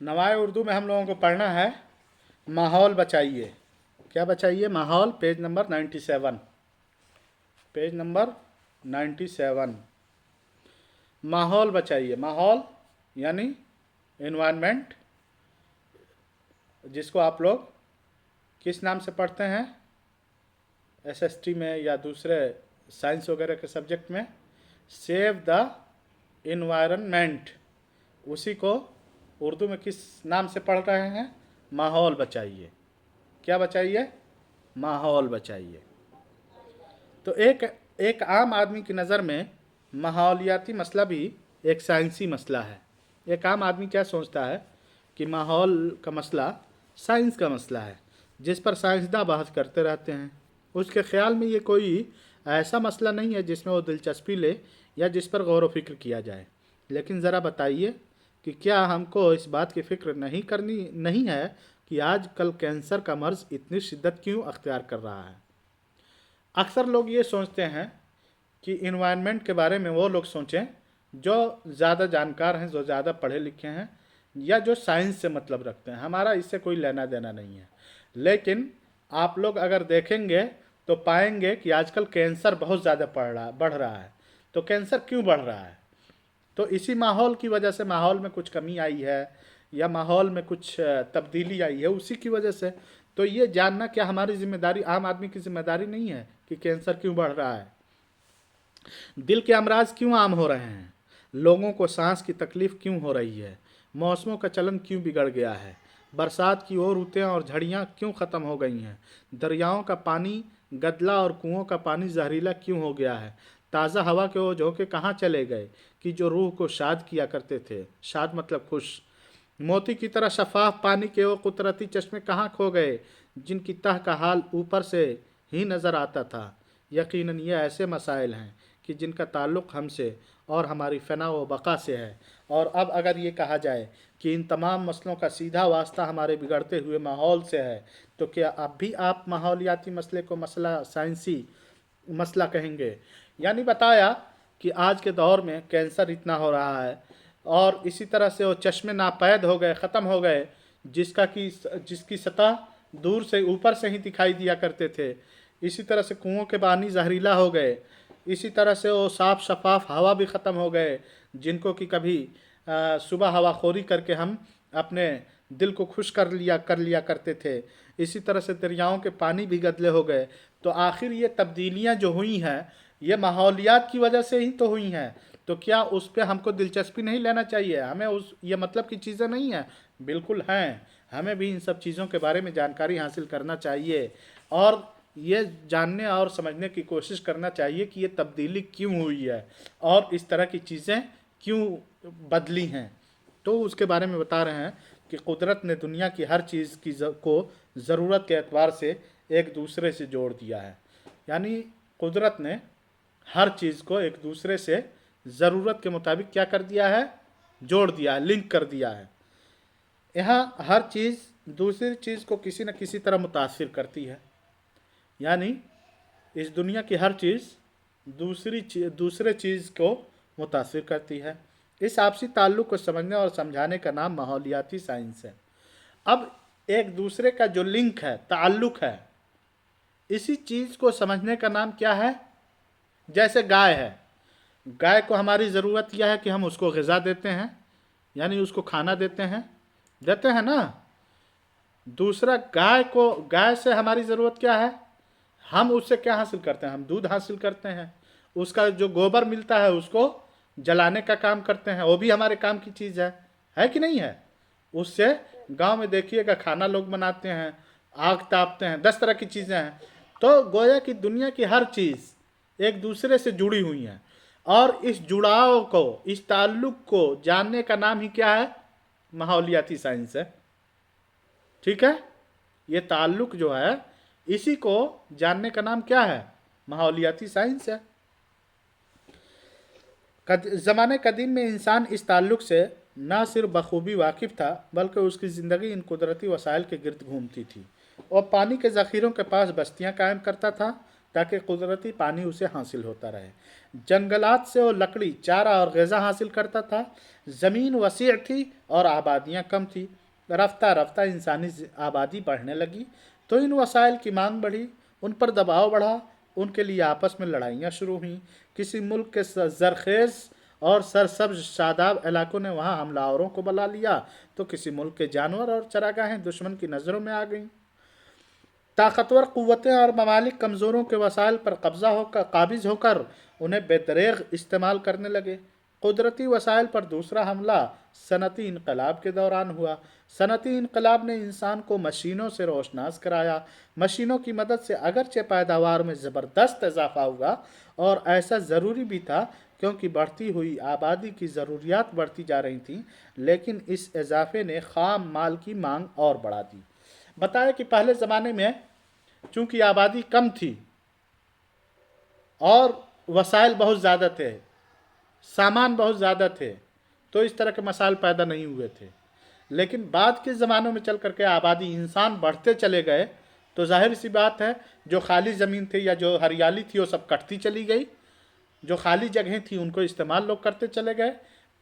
नवाए उर्दू में हम लोगों को पढ़ना है माहौल बचाइए। क्या बचाइए? माहौल, पेज नंबर 97। Page number 97। माहौल बचाइए। माहौल यानी एनवायरनमेंट, जिसको आप लोग किस नाम से पढ़ते हैं एसएसटी में या दूसरे साइंस वगैरह के सब्जेक्ट में? Save the environment. उसी को उर्दू में किस नाम से पढ़ रहे हैं? माहौल बचाइए। क्या बचाइए? माहौल बचाइए। तो एक आम आदमी की नज़र में माहौलियाती मसला भी एक साइंसी मसला है। एक आम आदमी क्या सोचता है कि माहौल का मसला साइंस का मसला है, जिस पर साइंसदां बहस करते रहते हैं। उसके ख्याल में ये कोई ऐसा मसला नहीं है जिसमें वो दिलचस्पी ले या जिस पर गौर व फिक्र किया जाए। लेकिन ज़रा बताइए कि क्या हमको इस बात की फ़िक्र नहीं है कि आज कल कैंसर का मर्ज़ इतनी शिद्दत क्यों अख्तियार कर रहा है? अक्सर लोग ये सोचते हैं कि इन्वायरमेंट के बारे में वो लोग सोचें जो ज़्यादा जानकार हैं, जो ज़्यादा पढ़े लिखे हैं या जो साइंस से मतलब रखते हैं। हमारा इससे कोई लेना देना नहीं है। लेकिन आप लोग अगर देखेंगे तो पाएंगे कि आजकल कैंसर बहुत ज़्यादा बढ़ रहा है। तो कैंसर क्यों बढ़ रहा है? तो इसी माहौल की वजह से, माहौल में कुछ कमी आई है या माहौल में कुछ तब्दीली आई है, उसी की वजह से। तो ये जानना क्या हमारी जिम्मेदारी, आम आदमी की जिम्मेदारी नहीं है कि कैंसर क्यों बढ़ रहा है? दिल के अमराज क्यों आम हो रहे हैं? लोगों को सांस की तकलीफ क्यों हो रही है? मौसमों का चलन क्यों बिगड़ गया है? बरसात की और रुतें और झड़ियाँ क्यों ख़त्म हो गई हैं? दरियाओं का पानी गदला और कुओं का पानी जहरीला क्यों हो गया है? ताज़ा हवा के वो झोंके कहाँ चले गए कि जो रूह को शाद किया करते थे? शाद मतलब खुश। मोती की तरह शफाफ पानी के वो कुदरती चश्मे कहाँ खो गए जिनकी तह का हाल ऊपर से ही नज़र आता था? यकीनन ये ऐसे मसाइल हैं कि जिनका ताल्लुक़ हमसे और हमारी फ़ना व बक़ा से है। और अब अगर ये कहा जाए कि इन तमाम मसलों का सीधा वास्ता हमारे बिगड़ते हुए माहौल से है, तो क्या अब भी आप माहौलियाती मसले को मसला साइंसी मसला कहेंगे? यानी बताया कि आज के दौर में कैंसर इतना हो रहा है और इसी तरह से वो चश्मे नापैद हो गए, ख़त्म हो गए, जिसकी सतह दूर से ऊपर से ही दिखाई दिया करते थे। इसी तरह से कुओं के पानी जहरीला हो गए। इसी तरह से वो साफ़ शफाफ हवा भी ख़त्म हो गए, जिनको कि कभी सुबह हवाखोरी करके हम अपने दिल को खुश कर लिया करते थे। इसी तरह से दरियाओं के पानी भी गदले हो गए। तो आखिर ये तब्दीलियाँ जो हुई हैं, ये माहौलियात की वजह से ही तो हुई हैं। तो क्या उस पर हमको दिलचस्पी नहीं लेना चाहिए? हमें ये मतलब की चीज़ें नहीं हैं, बिल्कुल हैं। हमें भी इन सब चीज़ों के बारे में जानकारी हासिल करना चाहिए और ये जानने और समझने की कोशिश करना चाहिए कि ये तब्दीली क्यों हुई है और इस तरह की चीज़ें क्यों बदली हैं। तो उसके बारे में बता रहे हैं कि कुदरत ने दुनिया की हर चीज़ को ज़रूरत के एतबार से एक दूसरे से जोड़ दिया है। यानी कुदरत ने हर चीज़ को एक दूसरे से ज़रूरत के मुताबिक क्या कर दिया है? जोड़ दिया है, लिंक कर दिया है। यहाँ हर चीज़ दूसरी चीज़ को किसी न किसी तरह मुतासिर करती है। यानी इस दुनिया की हर चीज़ दूसरे चीज़ को मुतासिर करती है। इस आपसी ताल्लुक़ को समझने और समझाने का नाम माहौलियाती साइंस है। अब एक दूसरे का जो लिंक है, ताल्लुक़ है, इसी चीज़ को समझने का नाम क्या है? जैसे गाय है, गाय को हमारी ज़रूरत यह है कि हम उसको ग़िज़ा देते हैं, यानी उसको खाना देते हैं ना। दूसरा, गाय से हमारी ज़रूरत क्या है? हम उससे क्या हासिल करते हैं? हम दूध हासिल करते हैं। उसका जो गोबर मिलता है उसको जलाने का काम करते हैं, वो भी हमारे काम की चीज़ है कि नहीं है? उससे गांव में देखिएगा खाना लोग बनाते हैं, आग तापते हैं, 10 तरह की चीज़ें हैं। तो गोया कि दुनिया की हर चीज़ एक दूसरे से जुड़ी हुई हैं और इस जुड़ाव को, इस ताल्लुक़ को जानने का नाम ही क्या है? माहौलियाती साइंस है। ठीक है? ये ताल्लुक़ जो है, इसी को जानने का नाम क्या है? माहौलियाती साइंस है। ज़माने कदीम में इंसान इस ताल्लुक़ से ना सिर्फ बखूबी वाकिफ़ था, बल्कि उसकी ज़िंदगी इन कुदरती वसाइल के गिर्द घूमती थी और पानी के ज़ख़ीरों के पास बस्तियाँ कायम करता था ताकि कुदरती पानी उसे हासिल होता रहे। जंगलात से वो लकड़ी, चारा और ग़िज़ा हासिल करता था। ज़मीन वसीअ थी और आबादियाँ कम थी। रफ्ता रफ्ता इंसानी आबादी बढ़ने लगी तो इन वसाइल की मांग बढ़ी, उन पर दबाव बढ़ा, उनके लिए आपस में लड़ाइयाँ शुरू हुईं। किसी मुल्क के ज़रख़ेज़ और सरसब्ज़ शादाब इलाकों ने वहाँ हमलावरों को बुला लिया तो किसी मुल्क के जानवर और चरागाहें दुश्मन की नज़रों में आ गईं। ताकतवर क़ुव्वतें और ममालिक कमज़ोरों के वसाइल पर कब्ज़ा होकर काबिज़ होकर उन्हें बेदरेग इस्तेमाल करने लगे। कुदरती वसाइल पर दूसरा हमला सनती इनकलाब के दौरान हुआ। सनती इनकलाब ने इंसान को मशीनों से रोशनास कराया। मशीनों की मदद से अगरचे पैदावार में ज़बरदस्त इजाफा हुआ और ऐसा ज़रूरी भी था क्योंकि बढ़ती हुई आबादी की ज़रूरियात बढ़ती जा रही थीं, लेकिन इस इजाफे ने ख़ाम माल की मांग और बढ़ा दी। बताया कि पहले ज़माने में चूँकि आबादी कम थी और वसाइल बहुत ज़्यादा थे, सामान बहुत ज़्यादा थे, तो इस तरह के मसाइल पैदा नहीं हुए थे। लेकिन बाद के ज़मानों में चल करके आबादी, इंसान बढ़ते चले गए तो जाहिर सी बात है जो खाली ज़मीन थी या जो हरियाली थी वो सब कटती चली गई। जो खाली जगहें थी उनको इस्तेमाल लोग करते चले गए।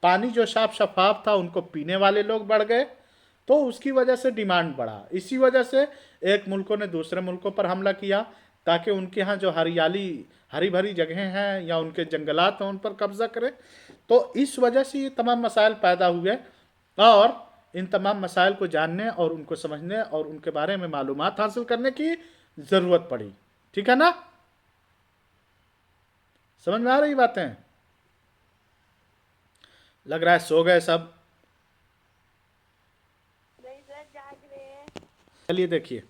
पानी जो साफ शफाफ था उनको पीने वाले लोग बढ़ गए, तो उसकी वजह से डिमांड बढ़ा। इसी वजह से एक मुल्कों ने दूसरे मुल्कों पर हमला किया ताकि उनके यहाँ जो हरी भरी जगहें हैं या उनके जंगलात हैं उन पर कब्जा करें। तो इस वजह से ये तमाम मसाइल पैदा हुए और इन तमाम मसाइल को जानने और उनको समझने और उनके बारे में मालूमात हासिल करने की ज़रूरत पड़ी। ठीक है ना? समझ में आ रही बातें? लग रहा है सो गए सब। चलिए देखिए,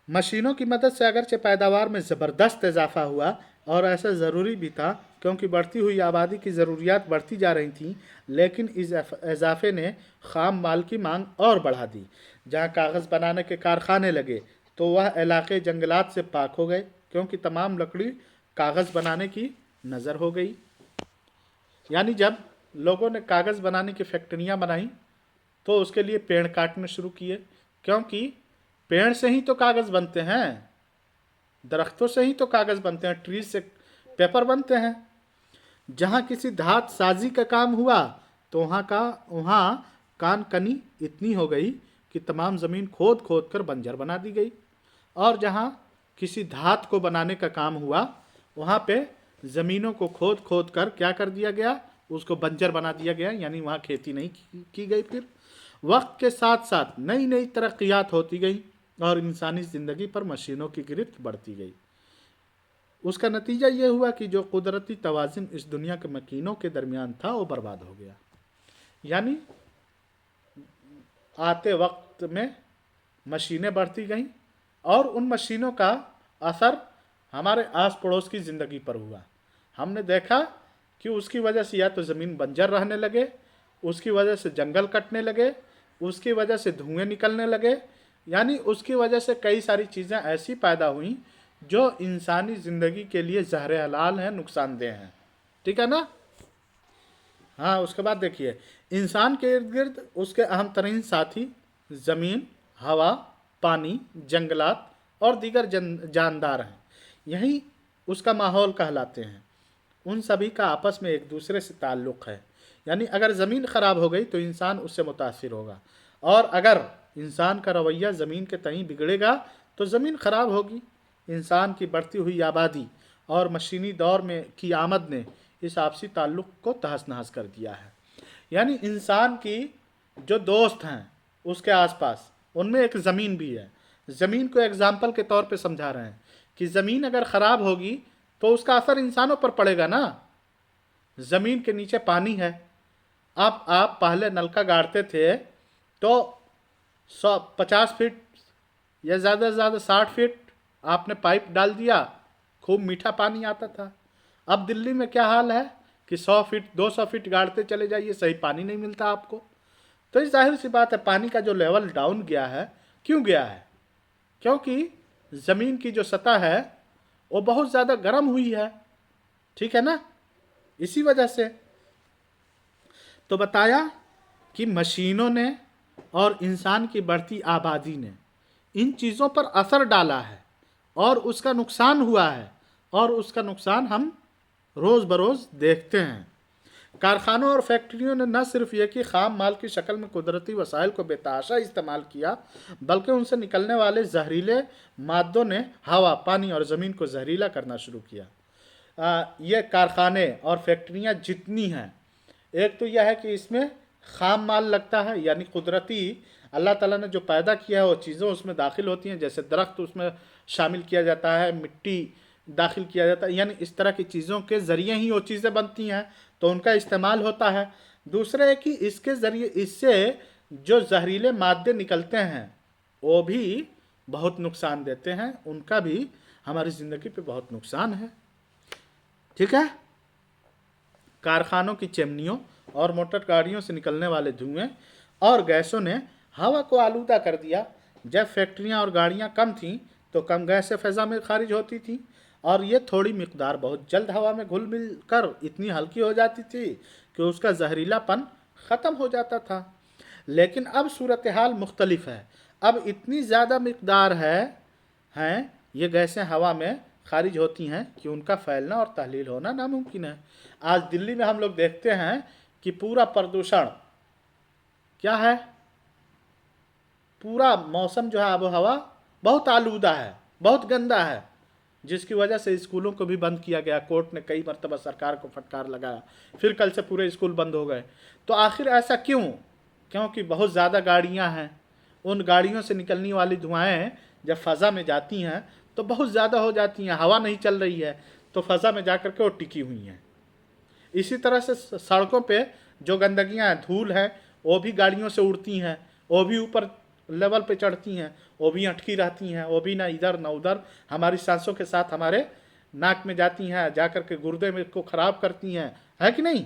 मशीनों की मदद से अगरचे पैदावार में ज़बरदस्त इजाफा हुआ और ऐसा ज़रूरी भी था क्योंकि बढ़ती हुई आबादी की ज़रूरियात बढ़ती जा रही थीं, लेकिन इस इजाफे ने ख़ाम माल की मांग और बढ़ा दी। जहाँ कागज़ बनाने के कारखाने लगे तो वह इलाके जंगलात से पाक हो गए क्योंकि तमाम लकड़ी कागज़ बनाने की नज़र हो गई। यानी जब लोगों ने कागज़ बनाने की फैक्ट्रियाँ बनाई तो उसके लिए पेड़ काटने शुरू किए, क्योंकि पेड़ से ही तो कागज़ बनते हैं, दरख्तों से ही तो कागज़ बनते हैं, ट्रीज से पेपर बनते हैं। जहाँ किसी धात साजी का काम हुआ तो वहाँ कान कनी इतनी हो गई कि तमाम ज़मीन खोद खोद कर बंजर बना दी गई, और जहाँ किसी धात को बनाने का काम हुआ वहाँ पे ज़मीनों को खोद खोद कर क्या कर दिया गया, उसको बंजर बना दिया गया, यानी वहाँ खेती नहीं की गई। फिर वक्त के साथ साथ नई नई तरक्कियात होती गई और इंसानी ज़िंदगी पर मशीनों की गिरफ्त बढ़ती गई। उसका नतीजा ये हुआ कि जो कुदरती तवाज़ुन इस दुनिया के मकीनों के दरमियान था वो बर्बाद हो गया। यानी आते वक्त में मशीनें बढ़ती गईं और उन मशीनों का असर हमारे आस पड़ोस की ज़िंदगी पर हुआ। हमने देखा कि उसकी वजह से या तो ज़मीन बंजर रहने लगे, उसकी वजह से जंगल कटने लगे, उसकी वजह से धुएं निकलने लगे, यानी उसकी वजह से कई सारी चीज़ें ऐसी पैदा हुई जो इंसानी ज़िंदगी के लिए ज़हर हलाल हैं, नुकसानदेह हैं। ठीक है ना? हाँ, उसके बाद देखिए, इंसान के इर्द गिर्द उसके अहम तरीन साथी ज़मीन, हवा, पानी, जंगलात और दीगर जानदार हैं। यही उसका माहौल कहलाते हैं। उन सभी का आपस में एक दूसरे से ताल्लुक़ है। यानी अगर ज़मीन ख़राब हो गई तो इंसान उससे मुतासिर होगा, और अगर इंसान का रवैया ज़मीन के तहीं बिगड़ेगा तो ज़मीन ख़राब होगी। इंसान की बढ़ती हुई आबादी और मशीनी दौर में की आमद ने इस आपसी ताल्लुक़ को तहस नहस कर दिया है। यानी इंसान की जो दोस्त हैं उसके आसपास, उनमें एक ज़मीन भी है। ज़मीन को एग्ज़ाम्पल के तौर पे समझा रहे हैं कि ज़मीन अगर ख़राब होगी तो उसका असर इंसानों पर पड़ेगा ना। ज़मीन के नीचे पानी है। अब आप पहले नलका गाड़ते थे तो 150 फीट या ज़्यादा से ज़्यादा 60 फीट आपने पाइप डाल दिया, खूब मीठा पानी आता था। अब दिल्ली में क्या हाल है कि 100 फीट 200 फीट गाड़ते चले जाइए, सही पानी नहीं मिलता आपको। तो इस जाहिर सी बात है पानी का जो लेवल डाउन गया है। क्यों गया है? क्योंकि ज़मीन की जो सतह है वो बहुत ज़्यादा गर्म हुई है। ठीक है ना? इसी वजह से तो बताया कि मशीनों ने और इंसान की बढ़ती आबादी ने इन चीज़ों पर असर डाला है اور उसका नुकसान हुआ है, और उसका नुकसान हम रोज़ बरोज़ देखते हैं। कारखानों और फैक्ट्रियों ने न सिर्फ ये कि खाम माल की शक्ल में कुदरती वसाइल को बेतहाशा इस्तेमाल किया, बल्कि उनसे निकलने वाले जहरीले मादों ने हवा, पानी और ज़मीन को जहरीला करना शुरू किया। ये कारखाने और फैक्ट्रियाँ जितनी हैं, एक तो यह है कि इसमें खाम माल लगता है, यानी कुदरती अल्लाह ताला ने जो पैदा किया है वो चीज़ें उसमें दाखिल होती हैं, जैसे दरख्त उसमें शामिल किया जाता है, मिट्टी दाखिल किया जाता है, यानी इस तरह की चीज़ों के ज़रिए ही वो चीज़ें बनती हैं, तो उनका इस्तेमाल होता है। दूसरा है कि इसके ज़रिए इससे जो जहरीले मादे निकलते हैं वो भी बहुत नुकसान देते हैं, उनका भी हमारी ज़िंदगी पे बहुत नुकसान है। ठीक है। कारखानों की चिमनियों और मोटर गाड़ियों से निकलने वाले धुएं और गैसों ने हवा को आलूदा कर दिया। जब फैक्ट्रियां और गाड़ियां कम थीं तो कम गैसें फ़ज़ा में खारिज होती थीं, और ये थोड़ी मिकदार बहुत जल्द हवा में घुल मिल कर इतनी हल्की हो जाती थी कि उसका जहरीलापन ख़त्म हो जाता था। लेकिन अब सूरत हाल मुख्तलिफ है। अब इतनी ज़्यादा मिकदार हैं ये गैसें हवा में खारिज होती हैं कि उनका फैलना और तहलील होना नामुमकिन है। आज दिल्ली में हम लोग देखते हैं कि पूरा प्रदूषण क्या है, पूरा मौसम जो है, आबो हवा बहुत आलूदा है, बहुत गंदा है, जिसकी वजह से स्कूलों को भी बंद किया गया। कोर्ट ने कई मरतबा सरकार को फटकार लगाया, फिर कल से पूरे स्कूल बंद हो गए। तो आखिर ऐसा क्यों? क्योंकि बहुत ज़्यादा गाड़ियां हैं, उन गाड़ियों से निकलने वाली धुआएं जब फ़ज़ा में जाती हैं तो बहुत ज़्यादा हो जाती हैं। हवा नहीं चल रही है तो फ़ज़ा में जा कर के वो टिकी हुई हैं। इसी तरह से सड़कों पे जो गंदगियां हैं, धूल है, वो भी गाड़ियों से उड़ती हैं, वो भी ऊपर लेवल पे चढ़ती हैं, वो भी अटकी रहती हैं, वो भी ना इधर ना उधर हमारी सांसों के साथ हमारे नाक में जाती हैं, जा कर के गुर्दे में को ख़राब करती हैं, है कि नहीं?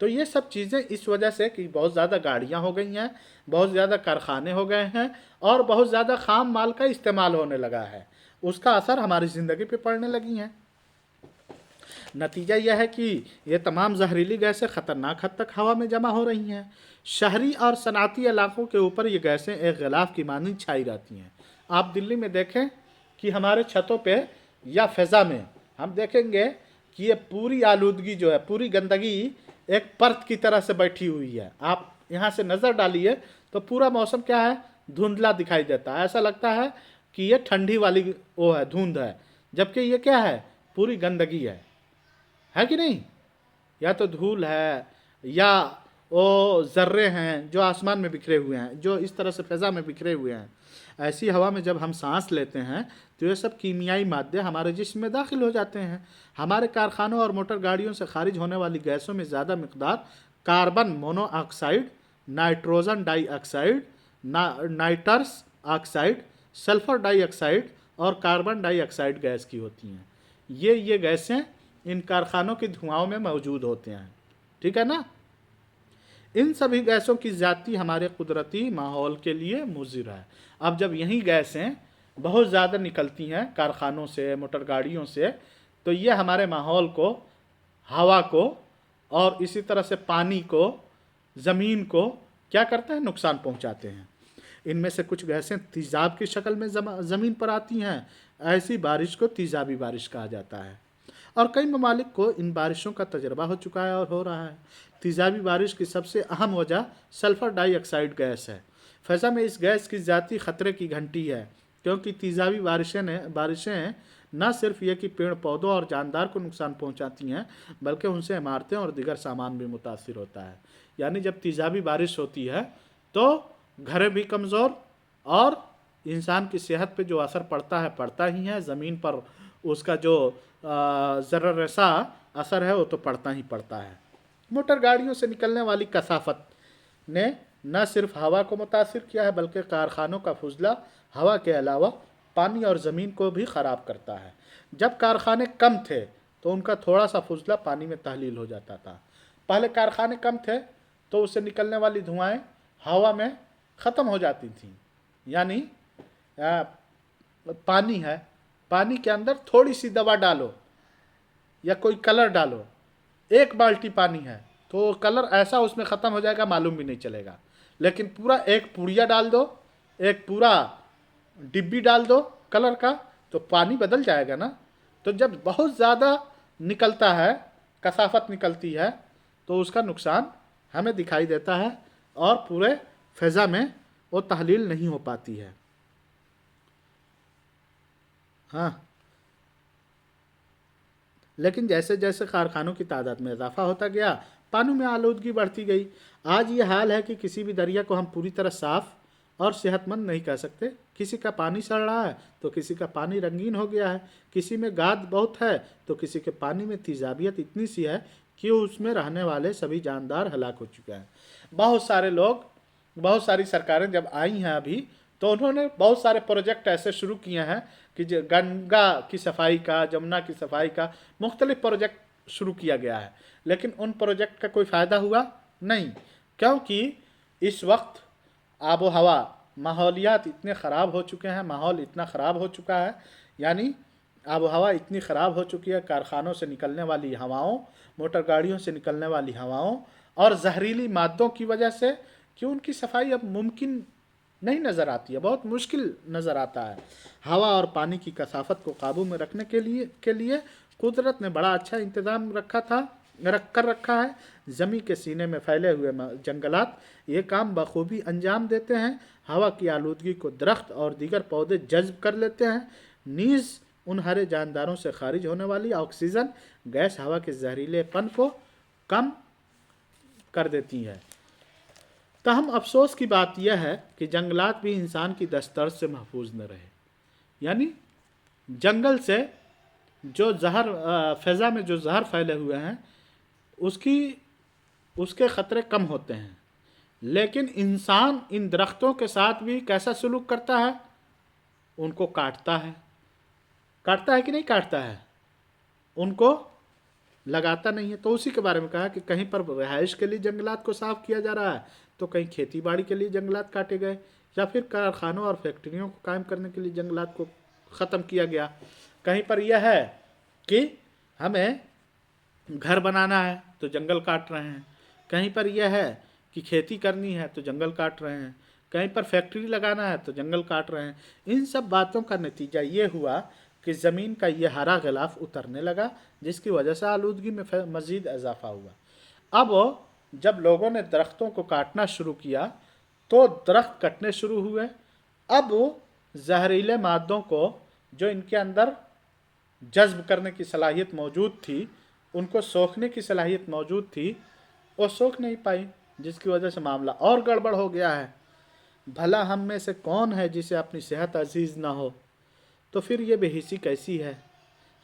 तो ये सब चीज़ें इस वजह से कि बहुत ज़्यादा गाड़ियाँ हो गई हैं, बहुत ज़्यादा कारखाने हो गए हैं, और बहुत ज़्यादा खाम माल का इस्तेमाल होने लगा है, उसका असर हमारी ज़िंदगी पे पड़ने लगी हैं। नतीजा यह है कि ये तमाम जहरीली गैसें ख़तरनाक हद तक हवा में जमा हो रही हैं। शहरी और सनाती इलाकों के ऊपर ये गैसें एक गिलाफ की मानंद छाई रहती हैं। आप दिल्ली में देखें कि हमारे छतों पे या फ़ज़ा में हम देखेंगे कि ये पूरी आलूदगी जो है, पूरी गंदगी एक परत की तरह से बैठी हुई है। आप यहाँ से नज़र डालिए तो पूरा मौसम क्या है, धुंधला दिखाई देता है, ऐसा लगता है कि ये ठंडी वाली वो है, धुंध है, जबकि ये क्या है, पूरी गंदगी है कि नहीं? या तो धूल है या वो ज़र्रे हैं जो आसमान में बिखरे हुए हैं, जो इस तरह से फ़ज़ा में बिखरे हुए हैं। ऐसी हवा में जब हम सांस लेते हैं तो ये सब कीमियाई मादे हमारे जिस्म में दाखिल हो जाते हैं। हमारे कारखानों और मोटर गाड़ियों से खारिज होने वाली गैसों में ज़्यादा मिकदार carbon monoxide, nitrogen dioxide, nitrous oxide, sulphur dioxide और कार्बन डाइऑक्साइड गैस की होती हैं। ये गैसें इन कारखानों के धुआंों में मौजूद होते हैं। ठीक है ना? इन सभी गैसों की ज़्यादती हमारे कुदरती माहौल के लिए मुज़िर है। अब जब यही गैसें बहुत ज़्यादा निकलती हैं कारखानों से, मोटर गाड़ियों से, तो ये हमारे माहौल को, हवा को और इसी तरह से पानी को, ज़मीन को क्या करते हैं, नुकसान पहुंचाते हैं। इनमें से कुछ गैसें तेज़ाब की शक्ल में ज़मीन पर आती हैं। ऐसी बारिश को तेज़ाबी बारिश कहा जाता है, और कई ममालिक को इन बारिशों का तजर्बा हो चुका है और हो रहा है। तेज़ाबी बारिश की सबसे अहम वजह सल्फ़र डाइऑक्साइड गैस है। फ़ज़ा में इस गैस की ज़्यादती ख़तरे की घंटी है, क्योंकि तेज़ाबी बारिशें न सिर्फ ये कि पेड़ पौधों और जानदार को नुकसान पहुंचाती हैं, बल्कि उनसे इमारतें और दीगर सामान भी मुतासिर होता है। यानी जब तेज़ाबी बारिश होती है तो घरें भी कमज़ोर, और इंसान की सेहत पे जो असर पड़ता ही है। ज़मीन पर उसका जो ज़र्रा असर है वो तो पड़ता ही पड़ता है। मोटर गाड़ियों से निकलने वाली कसाफत ने न सिर्फ हवा को मुतासिर किया है, बल्कि कारखानों का फुजला हवा के अलावा पानी और ज़मीन को भी ख़राब करता है। जब कारखाने कम थे तो उनका थोड़ा सा फुजला पानी में तहलील हो जाता था। पहले कारखाने कम थे तो उससे निकलने वाली धुआएं हवा में ख़त्म हो जाती थी। यानी पानी है, पानी के अंदर थोड़ी सी दवा डालो या कोई कलर डालो, एक बाल्टी पानी है तो कलर ऐसा उसमें ख़त्म हो जाएगा, मालूम भी नहीं चलेगा। लेकिन पूरा एक पुड़िया डाल दो, एक पूरा डिब्बी डाल दो कलर का, तो पानी बदल जाएगा ना। तो जब बहुत ज़्यादा निकलता है, कसाफत निकलती है, तो उसका नुकसान हमें दिखाई देता है और पूरे फ़ज़ा में वो तहलील नहीं हो पाती है। हाँ, लेकिन जैसे जैसे कारखानों की तादाद में इजाफा होता गया, पानी में आलूदगी बढ़ती गई। आज ये हाल है कि किसी भी दरिया को हम पूरी तरह साफ़ और सेहतमंद नहीं कह सकते। किसी का पानी सड़ रहा है तो किसी का पानी रंगीन हो गया है, किसी में गाद बहुत है तो किसी के पानी में तेजाबियत इतनी सी है कि उसमें रहने वाले सभी जानदार हलाक हो चुके हैं। बहुत सारे लोग, बहुत सारी सरकारें जब आई हैं अभी, तो उन्होंने बहुत सारे प्रोजेक्ट ऐसे शुरू किए हैं कि गंगा की सफाई का, जमुना की सफाई का मुख्तलिफ प्रोजेक्ट शुरू किया गया है, लेकिन उन प्रोजेक्ट का कोई फ़ायदा हुआ नहीं, क्योंकि इस वक्त आबो हवा, माहौलियात इतने ख़राब हो चुके हैं, माहौल इतना ख़राब हो चुका है, यानी आबो हवा इतनी ख़राब हो चुकी है, कारखानों से निकलने वाली हवाओं, मोटर गाड़ियों से निकलने वाली हवाओं और जहरीली मादों की वजह से कि उनकी सफाई अब मुमकिन नहीं नज़र आती है, बहुत मुश्किल नज़र आता है। हवा और पानी की कसाफत को काबू में रखने के लिए कुदरत ने बड़ा अच्छा इंतज़ाम रखा है। ज़मीन के सीने में फैले हुए जंगलात ये काम बखूबी अंजाम देते हैं। हवा की आलूदगी को दरख्त और दीगर पौधे जज्ब कर लेते हैं। नीज़ उन हरे जानदारों से खारिज होने वाली ऑक्सीजन गैस हवा के जहरीलेपन को कम कर देती है। तहम अफसोस की बात यह है कि जंगलात भी इंसान की दस्तरस से महफूज न रहे, यानी जंगल से जो जहर, फ़ज़ा में जो जहर फैले हुए हैं उसके ख़तरे कम होते हैं, लेकिन इंसान इन दरख्तों के साथ भी कैसा सलूक करता है, उनको काटता है कि नहीं काटता है, उनको लगाता नहीं है। तो उसी के बारे में कहा कि कहीं पर रिहाइश के लिए जंगलात को साफ़ किया जा रहा है तो कहीं खेती बाड़ी के लिए जंगलात काटे गए, या फिर कारखानों और फैक्ट्रियों को कायम करने के लिए जंगलात को ख़त्म किया गया। कहीं पर यह है कि हमें घर बनाना है तो जंगल काट रहे हैं, कहीं पर यह है कि खेती करनी है तो जंगल काट रहे हैं, कहीं पर फैक्ट्री लगाना है तो जंगल काट रहे हैं। इन सब बातों का नतीजा ये हुआ कि ज़मीन का ये हरा गिलाफ उतरने लगा, जिसकी वजह से आलूदगी में मज़ीद इजाफा हुआ। अब जब लोगों ने दरख्तों को काटना शुरू किया तो दरख्त कटने शुरू हुए। अब जहरीले मादों को जो इनके अंदर जज्ब करने की सलाहियत मौजूद थी, उनको सोखने की सलाहियत मौजूद थी, वो सोख नहीं पाई, जिसकी वजह से मामला और गड़बड़ हो गया है। भला हम में से कौन है जिसे अपनी सेहत अजीज़ ना हो, तो फिर ये बेहिसी कैसी है।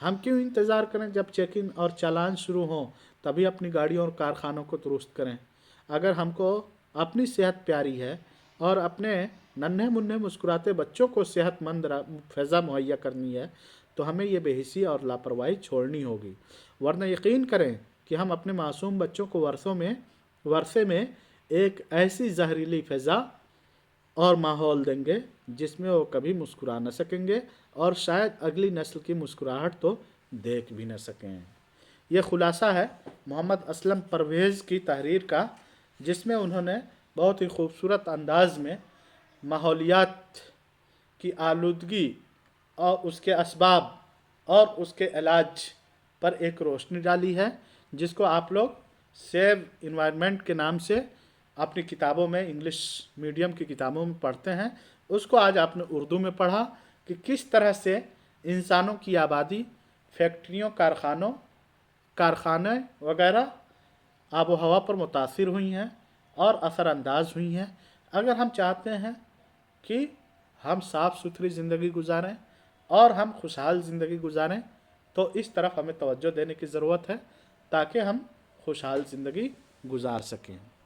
हम क्यों इंतज़ार करें जब चेकिंग और चालान शुरू हों तभी अपनी गाड़ियों और कारखानों को दुरुस्त करें। अगर हमको अपनी सेहत प्यारी है और अपने नन्हे मुन्ने मुस्कुराते बच्चों को सेहतमंद फ़ज़ा मुहैया करनी है तो हमें ये बेहिसी और लापरवाही छोड़नी होगी, वरना यकीन करें कि हम अपने मासूम बच्चों को वर्षे में एक ऐसी जहरीली फ़ज़ा और माहौल देंगे जिसमें वो कभी मुस्कुरा न सकेंगे और शायद अगली नस्ल की मुस्कुराहट तो देख भी न सकें। ये खुलासा है मोहम्मद असलम परवेज़ की तहरीर का, जिसमें उन्होंने बहुत ही खूबसूरत अंदाज में माहौलियात की आलूदगी और उसके असबाब और उसके इलाज पर एक रोशनी डाली है, जिसको आप लोग सेव इन्वायरमेंट के नाम से अपनी किताबों में, इंग्लिश मीडियम की किताबों में पढ़ते हैं। उसको आज आपने उर्दू में पढ़ा कि किस तरह से इंसानों की आबादी, फैक्ट्रियों, कारखाने वगैरह आबो हवा पर मुतासिर हुई हैं और असरानंदाज हुई हैं। अगर हम चाहते हैं कि हम साफ़ सुथरी ज़िंदगी गुजारें और हम खुशहाल ज़िंदगी गुजारें तो इस तरफ हमें तवज्जो देने की ज़रूरत है ताकि हम खुशहाल ज़िंदगी गुजार सकें।